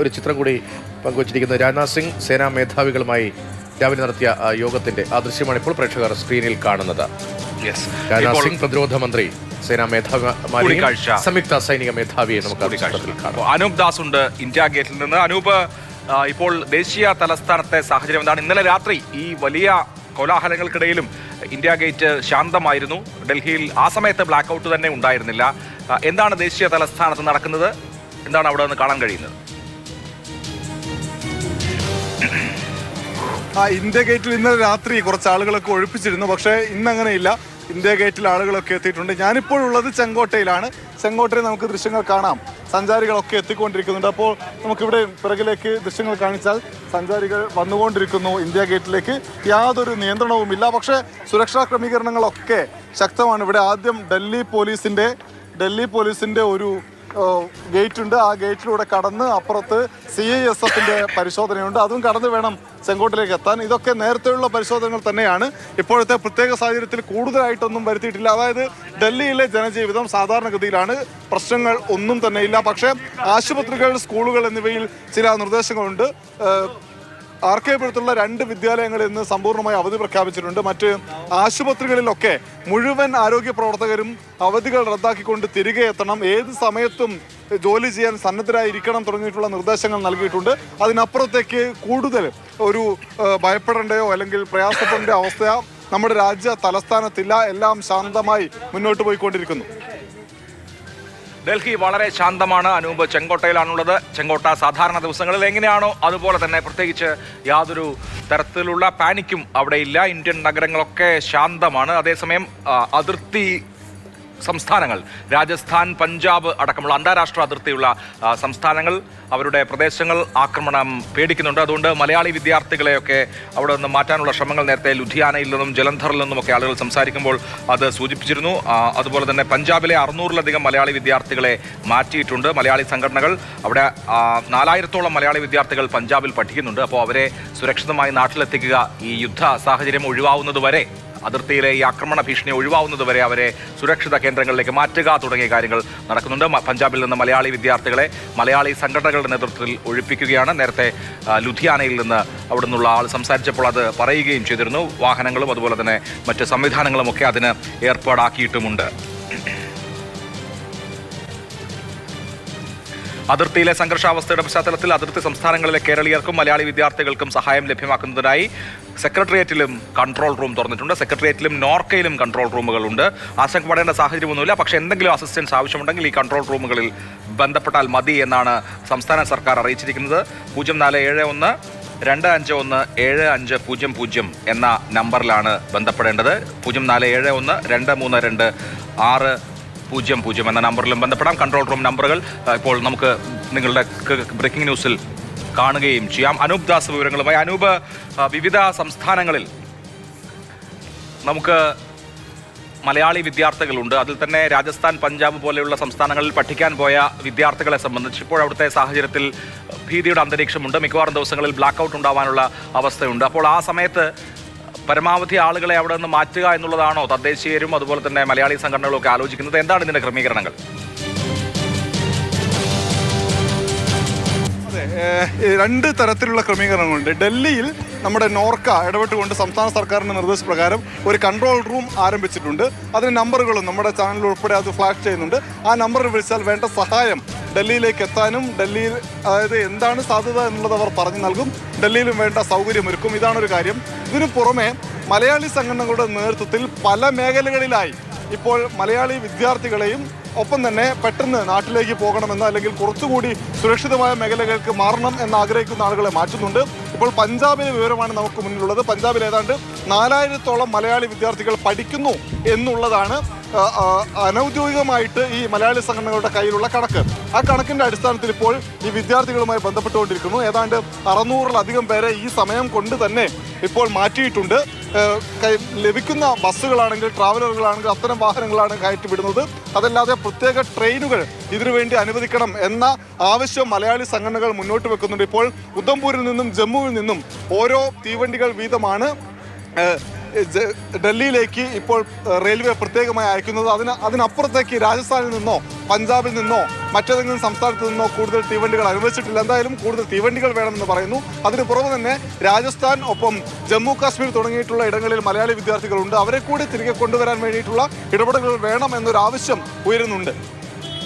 ഒരു ചിത്രം കൂടി പങ്കുവച്ചിരിക്കുന്നത് രാജ്നാഥ് സിംഗ് സേനാ മേധാവികളുമായി രാവിലെ നടത്തിയ യോഗത്തിന്റെ ആ ദൃശ്യമാണ് ഇപ്പോൾ പ്രേക്ഷകർ സ്ക്രീനിൽ കാണുന്നത്. രാജ്നാഥ് സിംഗ് പ്രതിരോധ മന്ത്രി, സേനാ മേധാവി, സംയുക്ത സൈനിക മേധാവിയെ നമുക്ക് അനൂപ് ദാസ് ഉണ്ട് ഇന്ത്യ ഗേറ്റിൽ നിന്ന്. അനൂപ്, ഇപ്പോൾ ദേശീയ തലസ്ഥാനത്തെ സാഹചര്യം എന്താണ്? ഇന്നലെ രാത്രി ഈ വലിയ കോലാഹലങ്ങൾക്കിടയിലും ഇന്ത്യ ഗേറ്റ് ശാന്തമായിരുന്നു. ഡൽഹിയിൽ ആ സമയത്ത് ബ്ലാക്ക് ഔട്ട് തന്നെ ഉണ്ടായിരുന്നില്ല. എന്താണ് ദേശീയ തലസ്ഥാനത്ത് നടക്കുന്നത്? എന്താണ് അവിടെ നിന്ന് കാണാൻ കഴിയുന്നത്? ഇന്ത്യ ഗേറ്റിൽ ഇന്നലെ രാത്രി കുറച്ച് ആളുകളൊക്കെ ഒഴിപ്പിച്ചിരുന്നു, പക്ഷേ ഇന്നങ്ങനെയില്ല. ഇന്ത്യ ഗേറ്റിൽ ആളുകളൊക്കെ എത്തിയിട്ടുണ്ട്. ഞാനിപ്പോഴുള്ളത് ചെങ്കോട്ടയിലാണ്. ചെങ്കോട്ടയിൽ നമുക്ക് ദൃശ്യങ്ങൾ കാണാം. സഞ്ചാരികളൊക്കെ എത്തിക്കൊണ്ടിരിക്കുന്നുണ്ട്. അപ്പോൾ നമുക്കിവിടെ പിറകിലേക്ക് ദൃശ്യങ്ങൾ കാണിച്ചാൽ സഞ്ചാരികൾ വന്നുകൊണ്ടിരിക്കുന്നു ഇന്ത്യ ഗേറ്റിലേക്ക്. യാതൊരു നിയന്ത്രണവുമില്ല, പക്ഷേ സുരക്ഷാ ക്രമീകരണങ്ങളൊക്കെ ശക്തമാണ്. ഇവിടെ ആദ്യം ഡൽഹി പോലീസിൻ്റെ ഒരു ഗേറ്റ് ഉണ്ട്. ആ ഗേറ്റിലൂടെ കടന്ന് അപ്പുറത്ത് CISFന്റെ പരിശോധനയുണ്ട്. അതും കടന്ന് വേണം ചെങ്കോട്ടിലേക്ക് എത്താൻ. ഇതൊക്കെ നേരത്തെയുള്ള പരിശോധനകൾ തന്നെയാണ്. ഇപ്പോഴത്തെ പ്രത്യേക സാഹചര്യത്തിൽ കൂടുതലായിട്ടൊന്നും വരുത്തിയിട്ടില്ല. അതായത് ഡൽഹിയിലെ ജനജീവിതം സാധാരണഗതിയിലാണ്, പ്രശ്നങ്ങൾ ഒന്നും തന്നെ ഇല്ല. പക്ഷേ ആശുപത്രികൾ, സ്കൂളുകൾ എന്നിവയിൽ ചില നിർദ്ദേശങ്ങളുണ്ട്. RK പുരത്തുള്ള 2 വിദ്യാലയങ്ങളിൽ നിന്ന് സമ്പൂർണ്ണമായി അവധി പ്രഖ്യാപിച്ചിട്ടുണ്ട്. മറ്റ് ആശുപത്രികളിലൊക്കെ മുഴുവൻ ആരോഗ്യ പ്രവർത്തകരും അവധികൾ റദ്ദാക്കിക്കൊണ്ട് തിരികെ എത്തണം, ഏത് സമയത്തും ജോലി ചെയ്യാൻ സന്നദ്ധരായിരിക്കണം തുടങ്ങിയിട്ടുള്ള നിർദ്ദേശങ്ങൾ നൽകിയിട്ടുണ്ട്. അതിനപ്പുറത്തേക്ക് കൂടുതൽ ഒരു ഭയപ്പെടേണ്ടയോ അല്ലെങ്കിൽ പ്രയാസപ്പെടേണ്ട അവസ്ഥ നമ്മുടെ രാജ്യ തലസ്ഥാനത്തില്ല. എല്ലാം ശാന്തമായി മുന്നോട്ട് പോയിക്കൊണ്ടിരിക്കുന്നു. ഡൽഹി വളരെ ശാന്തമാണ്. അനൂപ് ചെങ്കോട്ടയിലാണുള്ളത്. ചെങ്കോട്ട സാധാരണ ദിവസങ്ങളിൽ എങ്ങനെയാണോ അതുപോലെ തന്നെ, പ്രത്യേകിച്ച് യാതൊരു തരത്തിലുള്ള പാനിക്കും അവിടെയില്ല. ഇന്ത്യൻ നഗരങ്ങളൊക്കെ ശാന്തമാണ്. അതേസമയം അതിർത്തി സംസ്ഥാനങ്ങൾ, രാജസ്ഥാൻ, പഞ്ചാബ് അടക്കമുള്ള അന്താരാഷ്ട്ര അതിർത്തിയുള്ള സംസ്ഥാനങ്ങൾ, അവരുടെ പ്രദേശങ്ങൾ ആക്രമണം പേടിക്കുന്നുണ്ട്. അതുകൊണ്ട് മലയാളി വിദ്യാർത്ഥികളെയൊക്കെ അവിടെ നിന്ന് മാറ്റാനുള്ള ശ്രമങ്ങൾ നേരത്തെ ലുധിയാനയിൽ നിന്നും ജലന്ധറിൽ നിന്നുമൊക്കെ ആളുകൾ സംസാരിക്കുമ്പോൾ അത് സൂചിപ്പിച്ചിരുന്നു. അതുപോലെ തന്നെ പഞ്ചാബിലെ 600-ലധികം മലയാളി വിദ്യാർത്ഥികളെ മാറ്റിയിട്ടുണ്ട്. മലയാളി സംഘടനകൾ അവിടെ 4000-ഓളം മലയാളി വിദ്യാർത്ഥികൾ പഞ്ചാബിൽ പഠിക്കുന്നുണ്ട്. അപ്പോൾ അവരെ സുരക്ഷിതമായി നാട്ടിലെത്തിക്കുക, ഈ യുദ്ധ സാഹചര്യം ഒഴിവാവുന്നതുവരെ, അതിർത്തിയിലെ ഈ ആക്രമണ ഭീഷണി ഒഴിവാവുന്നതുവരെ അവരെ സുരക്ഷിത കേന്ദ്രങ്ങളിലേക്ക് മാറ്റുക തുടങ്ങിയ കാര്യങ്ങൾ നടക്കുന്നുണ്ട്. പഞ്ചാബിൽ നിന്ന് മലയാളി വിദ്യാർത്ഥികളെ മലയാളി സംഘടനകളുടെ നേതൃത്വത്തിൽ ഒഴിപ്പിക്കുകയാണ്. നേരത്തെ ലുധിയാനയിൽ നിന്ന് അവിടെ നിന്നുള്ള ആൾ സംസാരിച്ചപ്പോൾ അത് പറയുകയും ചെയ്തിരുന്നു. വാഹനങ്ങളും അതുപോലെ തന്നെ മറ്റ് സംവിധാനങ്ങളുമൊക്കെ അതിന് ഏർപ്പാടാക്കിയിട്ടുമുണ്ട്. അതിർത്തിയിലെ സംഘർഷാവസ്ഥയുടെ പശ്ചാത്തലത്തിൽ അതിർത്തി സംസ്ഥാനങ്ങളിലെ കേരളീയർക്കും മലയാളി വിദ്യാർത്ഥികൾക്കും സഹായം ലഭ്യമാക്കുന്നതിനായി സെക്രട്ടേറിയറ്റിലും കൺട്രോൾ റൂം തുറന്നിട്ടുണ്ട്. സെക്രട്ടേറിയറ്റിലും നോർക്കയിലും കൺട്രോൾ റൂമുകളുണ്ട്. ആശങ്കപ്പെടേണ്ട സാഹചര്യമൊന്നുമില്ല. പക്ഷേ എന്തെങ്കിലും അസിസ്റ്റൻസ് ആവശ്യമുണ്ടെങ്കിൽ ഈ കൺട്രോൾ റൂമുകളിൽ ബന്ധപ്പെട്ടാൽ മതി എന്നാണ് സംസ്ഥാന സർക്കാർ അറിയിച്ചിരിക്കുന്നത്. 0471-251-7500 എന്ന നമ്പറിലാണ് ബന്ധപ്പെടേണ്ടത്. 0471-232-600 എന്ന നമ്പറിലും ബന്ധപ്പെടാം. കൺട്രോൾ റൂം നമ്പറുകൾ ഇപ്പോൾ നമുക്ക് നിങ്ങളുടെ ബ്രേക്കിംഗ് ന്യൂസിൽ കാണുകയും ചെയ്യാം. അനൂപ് ദാസ് വിവരങ്ങളുമായി. അനൂപ്, വിവിധ സംസ്ഥാനങ്ങളിൽ നമുക്ക് മലയാളി വിദ്യാർത്ഥികളുണ്ട്. അതിൽ തന്നെ രാജസ്ഥാൻ, പഞ്ചാബ് പോലെയുള്ള സംസ്ഥാനങ്ങളിൽ പഠിക്കാൻ പോയ വിദ്യാർത്ഥികളെ സംബന്ധിച്ച് ഇപ്പോൾ അവിടുത്തെ സാഹചര്യത്തിൽ ഭീതിയുടെ അന്തരീക്ഷമുണ്ട്. മിക്കവാറും ദിവസങ്ങളിൽ ബ്ലാക്ക് ഔട്ട് ഉണ്ടാവാനുള്ള അവസ്ഥയുണ്ട്. അപ്പോൾ ആ സമയത്ത് പരമാവധി ആളുകളെ അവിടെ നിന്ന് മാറ്റുക എന്നുള്ളതാണോ തദ്ദേശീയരും അതുപോലെ തന്നെ മലയാളി സംഘടനകളും ഒക്കെ ആലോചിക്കുന്നത്? എന്താണ് ഇതിന്റെ ക്രമീകരണങ്ങൾ? രണ്ട് തരത്തിലുള്ള ക്രമീകരണങ്ങളുണ്ട്. ഡൽഹിയിൽ നമ്മുടെ നോർക്ക ഇടപെട്ടുകൊണ്ട് സംസ്ഥാന സർക്കാരിൻ്റെ നിർദ്ദേശപ്രകാരം ഒരു കൺട്രോൾ റൂം ആരംഭിച്ചിട്ടുണ്ട്. അതിന് നമ്പറുകളും നമ്മുടെ ചാനലിൽ ഉൾപ്പെടെ അത് ഫ്ലാഷ് ചെയ്യുന്നുണ്ട്. ആ നമ്പറിൽ വിളിച്ചാൽ വേണ്ട സഹായം ഡൽഹിയിലേക്ക് എത്താനും, ഡൽഹിയിൽ അതായത് എന്താണ് സാധ്യത എന്നുള്ളത് അവർ പറഞ്ഞു നൽകും. ഡൽഹിയിലും വേണ്ട സൗകര്യമൊരുക്കും. ഇതാണൊരു കാര്യം. ഇതിനു പുറമെ മലയാളി സംഘടനകളുടെ നേതൃത്വത്തിൽ പല മേഖലകളിലായി ഇപ്പോൾ മലയാളി വിദ്യാർത്ഥികളെയും ഒപ്പം തന്നെ പെട്ടെന്ന് നാട്ടിലേക്ക് പോകണമെന്ന് അല്ലെങ്കിൽ കുറച്ചുകൂടി സുരക്ഷിതമായ മേഖലകൾക്ക് മാറണം എന്ന് ആഗ്രഹിക്കുന്ന ആളുകളെ മാറ്റുന്നുണ്ട്. ഇപ്പോൾ പഞ്ചാബിലെ വിവരമാണ് നമുക്ക് മുന്നിലുള്ളത്. പഞ്ചാബിൽ ഏതാണ്ട് 4000-ഓളം മലയാളി വിദ്യാർത്ഥികൾ പഠിക്കുന്നു എന്നുള്ളതാണ് അനൗദ്യോഗികമായിട്ട് ഈ മലയാളി സംഘടനകളുടെ കയ്യിലുള്ള കണക്ക്. ആ കണക്കിൻ്റെ അടിസ്ഥാനത്തിൽ ഇപ്പോൾ ഈ വിദ്യാർത്ഥികളുമായി ബന്ധപ്പെട്ടുകൊണ്ടിരിക്കുന്നു. ഏതാണ്ട് 600-ലധികം പേരെ ഈ സമയം കൊണ്ട് തന്നെ ഇപ്പോൾ മാറ്റിയിട്ടുണ്ട്. ലഭിക്കുന്ന ബസ്സുകളാണെങ്കിൽ, ട്രാവലറുകളാണെങ്കിൽ അത്തരം വാഹനങ്ങളാണ് കയറ്റി വിടുന്നത്. അതല്ലാതെ പ്രത്യേക ട്രെയിനുകൾ ഇതിനുവേണ്ടി അനുവദിക്കണം എന്ന ആവശ്യം മലയാളി സംഘടനകൾ മുന്നോട്ട് വെക്കുന്നുണ്ട്. ഇപ്പോൾ ഉദ്ധംപൂരിൽ നിന്നും ജമ്മുവിൽ നിന്നും ഓരോ തീവണ്ടികൾ വീതമാണ് ഡൽഹിയിലേക്ക് ഇപ്പോൾ റെയിൽവേ പ്രത്യേകമായി അയക്കുന്നത്. അതിനപ്പുറത്തേക്ക് രാജസ്ഥാനിൽ നിന്നോ പഞ്ചാബിൽ നിന്നോ മറ്റേതെങ്കിലും സംസ്ഥാനത്ത് നിന്നോ കൂടുതൽ തീവണ്ടികൾ അനുവദിച്ചിട്ടില്ല. എന്തായാലും കൂടുതൽ തീവണ്ടികൾ വേണമെന്ന് പറയുന്നു. അതിന് പുറമെ തന്നെ രാജസ്ഥാൻ ഒപ്പം ജമ്മു കാശ്മീർ തുടങ്ങിയിട്ടുള്ള ഇടങ്ങളിൽ മലയാളി വിദ്യാർത്ഥികളുണ്ട്. അവരെ കൂടി തിരികെ കൊണ്ടുവരാൻ വേണ്ടിയിട്ടുള്ള ഇടപെടലുകൾ വേണം എന്നൊരു ആവശ്യം ഉയരുന്നുണ്ട്.